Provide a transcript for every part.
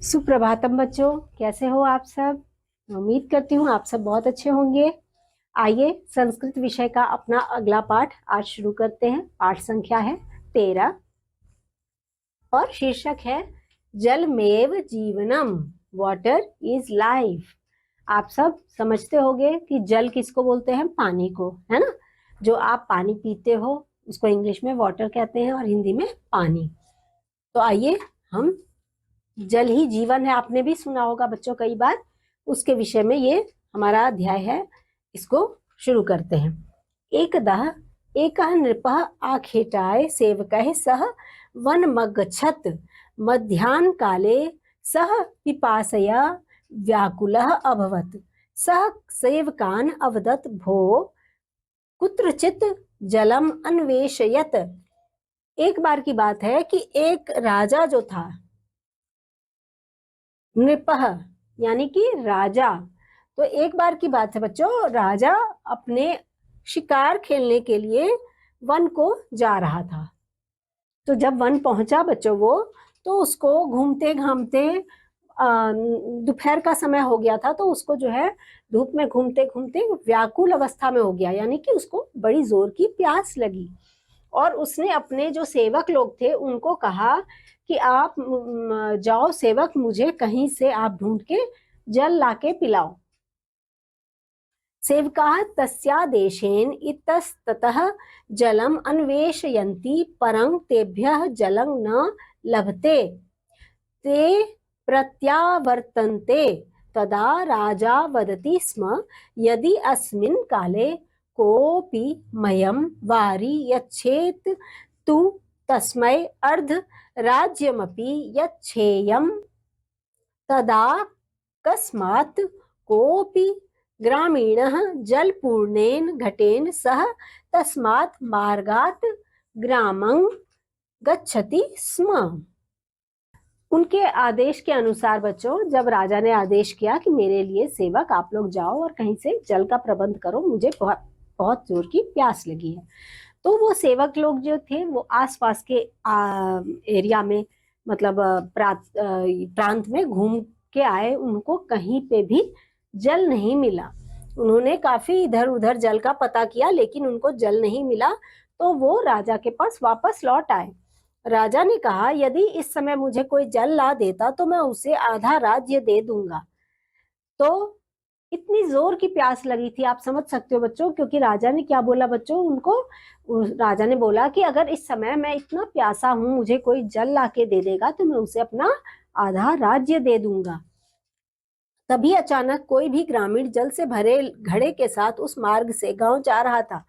सुप्रभातम बच्चों, कैसे हो आप सब। उम्मीद करती हूँ आप सब बहुत अच्छे होंगे। आइए संस्कृत विषय का अपना अगला पाठ आज शुरू करते हैं। पाठ संख्या है 13 और शीर्षक है जलमेव जीवनम, वाटर इज लाइफ। आप सब समझते होंगे कि जल किसको बोलते हैं? पानी को, है ना। जो आप पानी पीते हो उसको इंग्लिश में वाटर कहते हैं और हिंदी में पानी। तो आइए हम जल ही जीवन है, आपने भी सुना होगा बच्चों कई बार, उसके विषय में ये हमारा अध्याय है। इसको शुरू करते हैं। एकदः एकः नृपः आखेटाय सेवकैः सह वनमगच्छत् मध्याह्न काले सः पिपासया व्याकुलः अभवत्। सः सेवकान् अवदत्, भो कुत्रचित् जलम अन्वेषयत्। एक बार की बात है कि एक राजा जो था, नृपः यानी कि राजा, तो एक बार की बात है बच्चों, राजा अपने शिकार खेलने के लिए वन को जा रहा था। तो जब वन पहुंचा बच्चों वो, तो उसको घूमते घामते दोपहर का समय हो गया था, तो उसको जो है धूप में घूमते घूमते व्याकुल अवस्था में हो गया, यानी कि उसको बड़ी जोर की प्यास लगी। और उसने अपने जो सेवक लोग थे उनको कहा कि आप जाओ सेवक, मुझे कहीं से आप ढूंढ के जल लाके पिलाओ। सेवकाः तस्यादेशेन इतस्ततः जलम अन्वेषयन्ति, परं तेभ्यः जलं न लभते। ते प्रत्यावर्तन्ते। तदा राजा वदति स्म, यदि अस्मिन् काले कोऽपि मह्यं वारि यच्छेत् तु तस्मै अर्ध राज्यमपि यच्छेयम्। तदा कस्मात् कोऽपि ग्रामीणः जलपूर्णेन घटेन सह तस्मात् मार्गात् ग्रामं गच्छति स्म। उनके आदेश के अनुसार बच्चों, जब राजा ने आदेश किया कि मेरे लिए सेवक आप लोग जाओ और कहीं से जल का प्रबंध करो, मुझे बहुत जोर की प्यास लगी है, तो वो सेवक लोग जो थे वो आसपास के एरिया में, मतलब प्रांत में घूम के आए। उनको कहीं पे भी जल नहीं मिला। उन्होंने काफी इधर उधर जल का पता किया, लेकिन उनको जल नहीं मिला। तो वो राजा के पास वापस लौट आए। राजा ने कहा, यदि इस समय मुझे कोई जल ला देता तो मैं उसे आधा राज्य दे दूंगा। तो इतनी जोर की प्यास लगी थी, आप समझ सकते हो बच्चों, क्योंकि राजा ने क्या बोला बच्चों उनको, राजा ने बोला कि अगर इस समय मैं इतना प्यासा हूं, मुझे कोई जल ला के दे देगा तो मैं उसे अपना आधा राज्य दे दूंगा। तभी अचानक कोई भी ग्रामीण जल से भरे घड़े के साथ उस मार्ग से गांव जा रहा था।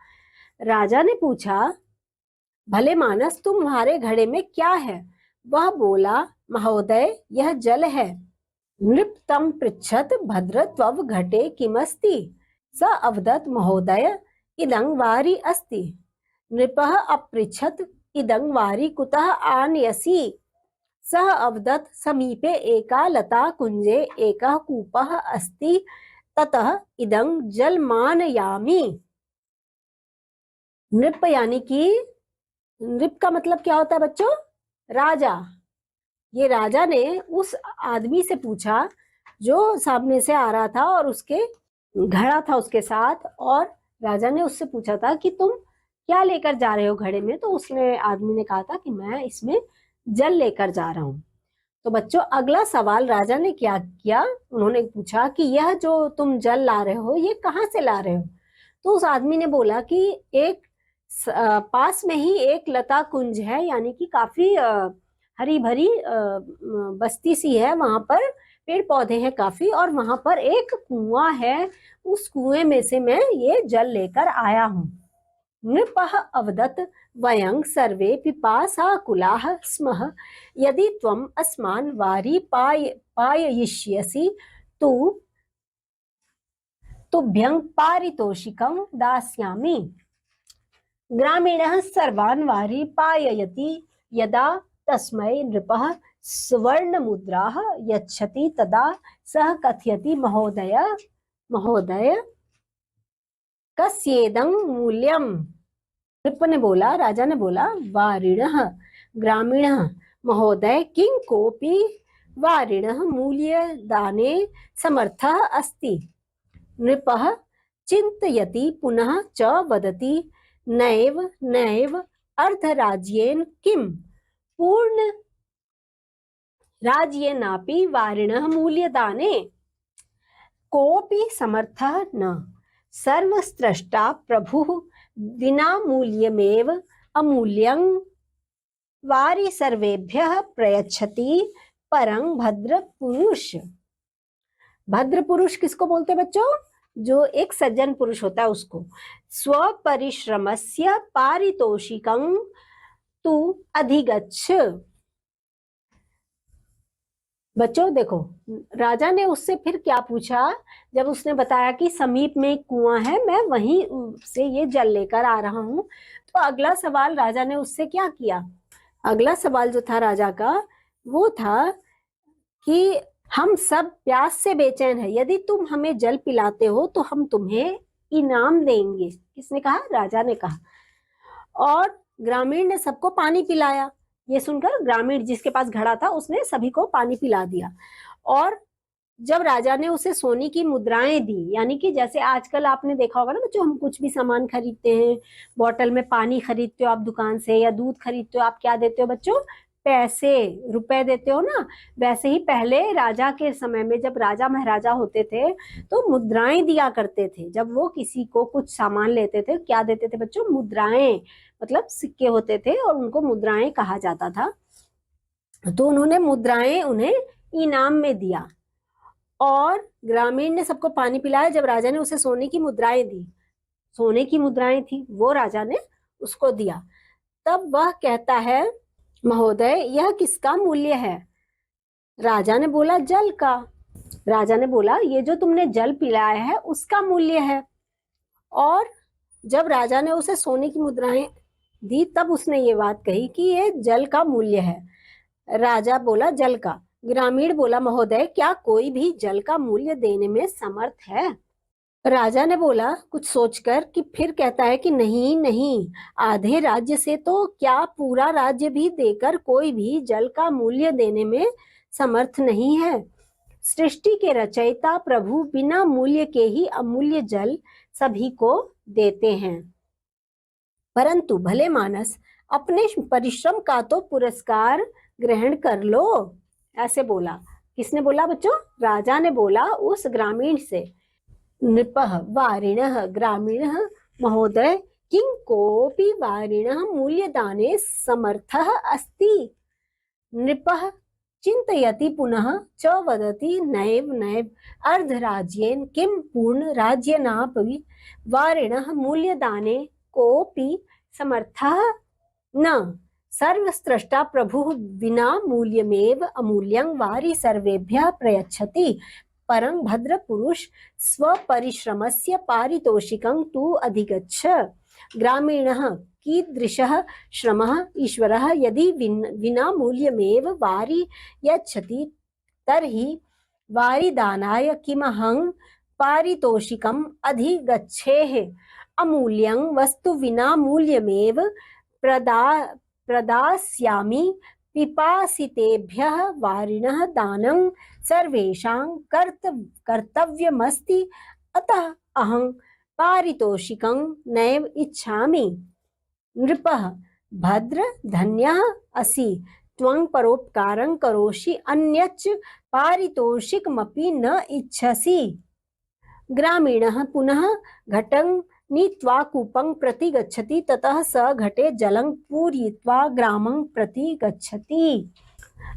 राजा ने पूछा, भले मानस तुम्हारे घड़े में क्या है? वह बोला, महोदय यह जल है। नृप तं पृच्छत, भद्र त्वं घटे किमस्ति? स अवदत्, महोदय इदं वारि अस्ति। नृपः अपृच्छत, इदं वारि कुतः आनयसि? सः अवदत्, समीपे एका लता कुंजे एकः कूपः अस्ति, ततः इदं जलमानयामि। नृप यानी कि, नृप का मतलब क्या होता है बच्चों? राजा। ये राजा ने उस आदमी से पूछा जो सामने से आ रहा था और उसके घड़ा था उसके साथ, और राजा ने उससे पूछा था कि तुम क्या लेकर जा रहे हो घड़े में? तो उसने आदमी ने कहा था कि मैं इसमें जल लेकर जा रहा हूं। तो बच्चों अगला सवाल राजा ने क्या किया, उन्होंने पूछा कि यह जो तुम जल ला रहे हो ये कहाँ से ला रहे हो? तो उस आदमी ने बोला कि एक पास में ही एक लता कुंज है, यानी कि काफी हरी भरी बस्ती सी है, वहां पर पेड़ पौधे हैं काफी, और वहां पर एक कुआं है, उस कुएं में से मैं ये जल लेकर आया हूँ। नृपः अवदत्, वयं सर्वे पिपासाकुलाः स्मः, यदि त्वम् अस्मान् वारि पाययिष्यसि तु तुभ्यं पारितोषिकं दास्यामि। ग्रामीणः सर्वान् वारि पाययति, यदा तस्मै नृपः सुवर्णमुद्राः यच्छति तदा सः कथयति, महोदय महोदय कस्येदं मूल्यम्? नृप ने बोला, राजा ने बोला, वारिणः ग्रामीणः, महोदय किं कोऽपि वारिणः मूल्यदाने समर्थः अस्ति। नृपः चिन्तयति पुनः च वदति नैव नैव अर्धराज्येन किं पूर्ण राज्येनापि वारिणः मूल्यदाने कोऽपि समर्थः न। सर्वस्रष्टा प्रभुः विना मूल्यमेव अमूल्यं वारि सर्वेभ्यः प्रयच्छति परं भद्र पुरुष। भद्र पुरुष किसको बोलते हैं बच्चों? जो एक सज्जन पुरुष होता है उसको। स्वपरिश्रमस्य पारितोषिकं तु अधिगच्छ। बच्चों देखो, राजा ने उससे फिर क्या पूछा, जब उसने बताया कि समीप में एक कुआं है, मैं वहीं से ये जल लेकर आ रहा हूं, तो अगला सवाल राजा ने उससे क्या किया? अगला सवाल जो था राजा का वो था कि हम सब प्यास से बेचैन है, यदि तुम हमें जल पिलाते हो तो हम तुम्हें इनाम देंगे। किसने कहा? राजा ने कहा। और ग्रामीण ने सबको पानी पिलाया। ये सुनकर ग्रामीण जिसके पास घड़ा था उसने सभी को पानी पिला दिया। और जब राजा ने उसे सोने की मुद्राएं दी, यानी कि जैसे आजकल आपने देखा होगा ना बच्चों, हम कुछ भी सामान खरीदते हैं, बोतल में पानी खरीदते हो आप दुकान से या दूध खरीदते हो, आप क्या देते हो बच्चों? पैसे, रुपए देते हो ना। वैसे ही पहले राजा के समय में जब राजा महाराजा होते थे तो मुद्राएं दिया करते थे। जब वो किसी को कुछ सामान लेते थे, क्या देते थे बच्चों? मुद्राएं, मतलब सिक्के होते थे और उनको मुद्राएं कहा जाता था। तो उन्होंने मुद्राएं उन्हें इनाम में दिया। और ग्रामीण ने सबको पानी पिलाया। जब राजा ने उसे सोने की मुद्राएं दी, सोने की मुद्राएं थी, वो राजा ने उसको दिया। तब वह कहता है, महोदय यह किसका मूल्य है? राजा ने बोला, जल का। राजा ने बोला, ये जो तुमने जल पिलाया है उसका मूल्य है। और जब राजा ने उसे सोने की मुद्राएं दी तब उसने ये बात कही कि ये जल का मूल्य है। राजा बोला, जल का। ग्रामीण बोला, महोदय क्या कोई भी जल का मूल्य देने में समर्थ है? राजा ने बोला कुछ सोचकर कि फिर कहता है कि नहीं नहीं, आधे राज्य से तो क्या पूरा राज्य भी देकर कोई भी जल का मूल्य देने में समर्थ नहीं है। सृष्टि के रचयिता प्रभु बिना मूल्य के ही अमूल्य जल सभी को देते हैं, परंतु भले मानस अपने परिश्रम का तो पुरस्कार ग्रहण कर लो। ऐसे बोला। किसने बोला बच्चों? राजा ने बोला उस ग्रामीण से। नृपः वारिणः ग्रामीणः महोदय किं कोऽपि वारिणः मूल्यदाने समर्थः अस्ति। नृपः चिन्तयति पुनः च वदति नैव नैव अर्धराज्येन किं पूर्ण राज्येनापि वारिणः मूल्यदाने कोऽपि समर्थः न। सर्वस्रष्टा प्रभुः विना मूल्यमेव अमूल्यं वारि सर्वेभ्यः प्रयच्छति परं भद्र पुरुष स्वपरिश्रमस्य पारितोषिकं तु अधिगच्छ। ग्रामीणः कीदृशः श्रमः ईश्वरः यदि विना मूल्यमेव वारि यच्छति तर्हि वारिदानाय किमहं पारितोषिकम् अधिगच्छेः। अमूल्यं वस्तु विना मूल्यमेव प्रदास्यामि पिपासितेभ्यः वारिणः दानं सर्वेषां कर्तव्यमस्ति, अतः अहं पारितोषिकं नैव इच्छामि। नृपः भद्र धन्यः असि त्वं परोपकारं करोषि अन्यच्च पारितोषिकमपि न इच्छसि। ग्रामीणः पुनः घटं नीत्वा कूपं प्रति गच्छति, ततः स घटे जलं पूरयित्वा ग्रामं प्रति गच्छति।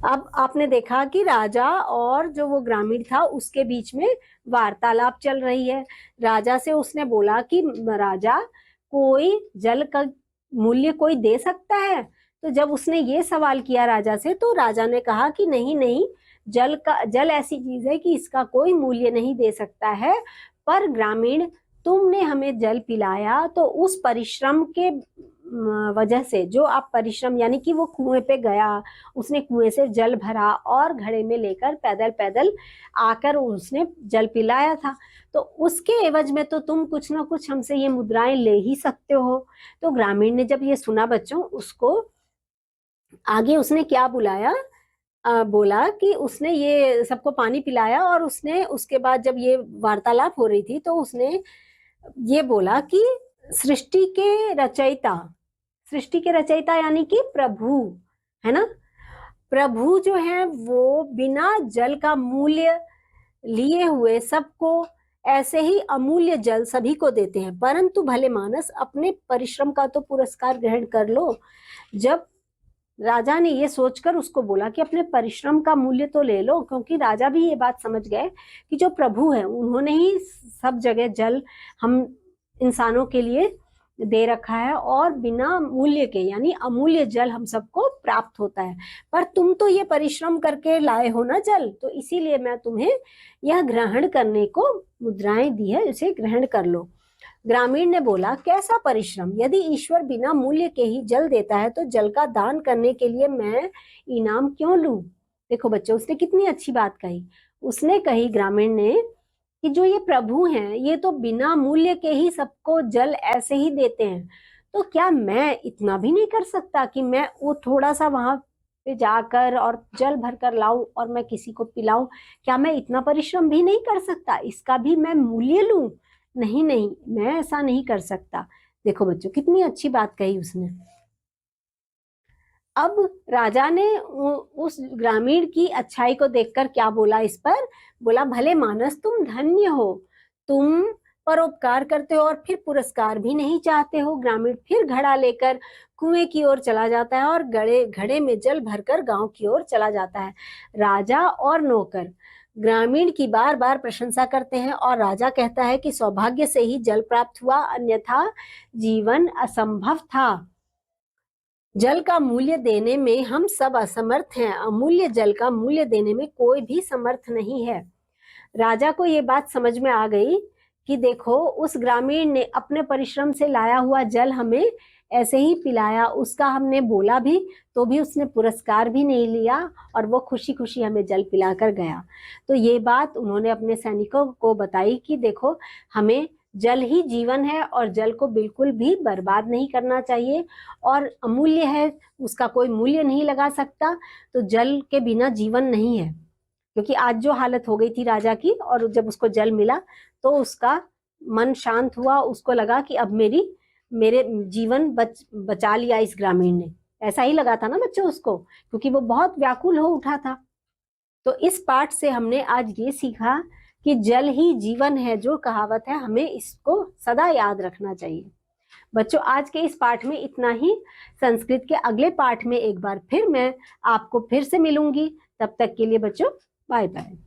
अब आपने देखा कि राजा और जो वो ग्रामीण था उसके बीच में वार्तालाप चल रही है। राजा से उसने बोला कि राजा कोई जल का मूल्य कोई दे सकता है? तो जब उसने ये सवाल किया राजा से तो राजा ने कहा कि नहीं नहीं, जल ऐसी चीज है कि इसका कोई मूल्य नहीं दे सकता है। पर ग्रामीण तुमने हमें जल पिलाया तो उस परिश्रम के वजह से, जो आप परिश्रम यानी कि वो कुएं पे गया, उसने कुएं से जल भरा और घड़े में लेकर पैदल पैदल आकर उसने जल पिलाया था, तो उसके एवज में तो तुम कुछ ना कुछ हमसे ये मुद्राएं ले ही सकते हो। तो ग्रामीण ने जब ये सुना बच्चों, उसको आगे उसने क्या बुलाया बोला कि उसने ये सबको पानी पिलाया, और उसने उसके बाद जब ये वार्तालाप हो रही थी तो उसने ये बोला कि सृष्टि के रचयिता, सृष्टि के रचयिता यानी कि प्रभु, है ना, प्रभु जो है वो बिना जल का मूल्य लिए हुए सबको ऐसे ही अमूल्य जल सभी को देते हैं, परंतु भले मानस अपने परिश्रम का तो पुरस्कार ग्रहण कर लो। जब राजा ने ये सोचकर उसको बोला कि अपने परिश्रम का मूल्य तो ले लो, क्योंकि राजा भी ये बात समझ गए कि जो प्रभु है उन्होंने ही सब जगह जल हम इंसानों के लिए दे रखा है, और बिना मूल्य के यानी अमूल्य जल हम सबको प्राप्त होता है। पर तुम तो ये परिश्रम करके लाए हो ना जल, तो इसीलिए मैं तुम्हें यह ग्रहण करने को मुद्राएं दी है, इसे ग्रहण कर लो। ग्रामीण ने बोला, कैसा परिश्रम? यदि ईश्वर बिना मूल्य के ही जल देता है तो जल का दान करने के लिए मैं इनाम क्यों लूं? देखो बच्चों, उसने कितनी अच्छी बात कही। उसने कही, ग्रामीण ने, कि जो ये प्रभु हैं ये तो बिना मूल्य के ही सबको जल ऐसे ही देते हैं, तो क्या मैं इतना भी नहीं कर सकता कि मैं वो थोड़ा सा वहां पे जाकर और जल भर कर लाऊं और मैं किसी को पिलाऊं? क्या मैं इतना परिश्रम भी नहीं कर सकता? इसका भी मैं मूल्य लूं? नहीं नहीं, मैं ऐसा नहीं कर सकता। देखो बच्चों, कितनी अच्छी बात कही उसने। अब राजा ने उस ग्रामीण की अच्छाई को देखकर क्या बोला इस पर? बोला, भले मानस तुम धन्य हो, तुम परोपकार करते हो और फिर पुरस्कार भी नहीं चाहते हो। ग्रामीण फिर घड़ा लेकर कुएं की ओर चला जाता है और घड़े में जल भरकर गांव की ओर चला जाता है। राजा और नौकर ग्रामीण की बार बार प्रशंसा करते हैं, और राजा कहता है कि सौभाग्य से ही जल प्राप्त हुआ, अन्यथा जीवन असंभव था। जल का मूल्य देने में हम सब असमर्थ हैं, अमूल्य जल का मूल्य देने में कोई भी समर्थ नहीं है। राजा को ये बात समझ में आ गई कि देखो, उस ग्रामीण ने अपने परिश्रम से लाया हुआ जल हमें ऐसे ही पिलाया, उसका हमने बोला भी तो भी उसने पुरस्कार भी नहीं लिया, और वो खुशी खुशी हमें जल पिलाकर गया। तो ये बात उन्होंने अपने सैनिकों को बताई कि देखो, हमें जल ही जीवन है और जल को बिल्कुल भी बर्बाद नहीं करना चाहिए, और अमूल्य है, उसका कोई मूल्य नहीं लगा सकता। तो जल के बिना जीवन नहीं है, क्योंकि आज जो हालत हो गई थी राजा की, और जब उसको जल मिला तो उसका मन शांत हुआ, उसको लगा कि अब मेरे जीवन बचा लिया इस ग्रामीण ने। ऐसा ही लगा था ना बच्चों उसको, क्योंकि वो बहुत व्याकुल हो उठा था। तो इस पाठ से हमने आज ये सीखा कि जल ही जीवन है, जो कहावत है, हमें इसको सदा याद रखना चाहिए। बच्चों, आज के इस पाठ में इतना ही। संस्कृत के अगले पाठ में एक बार फिर मैं आपको फिर से मिलूंगी। तब तक के लिए बच्चों, बाय बाय।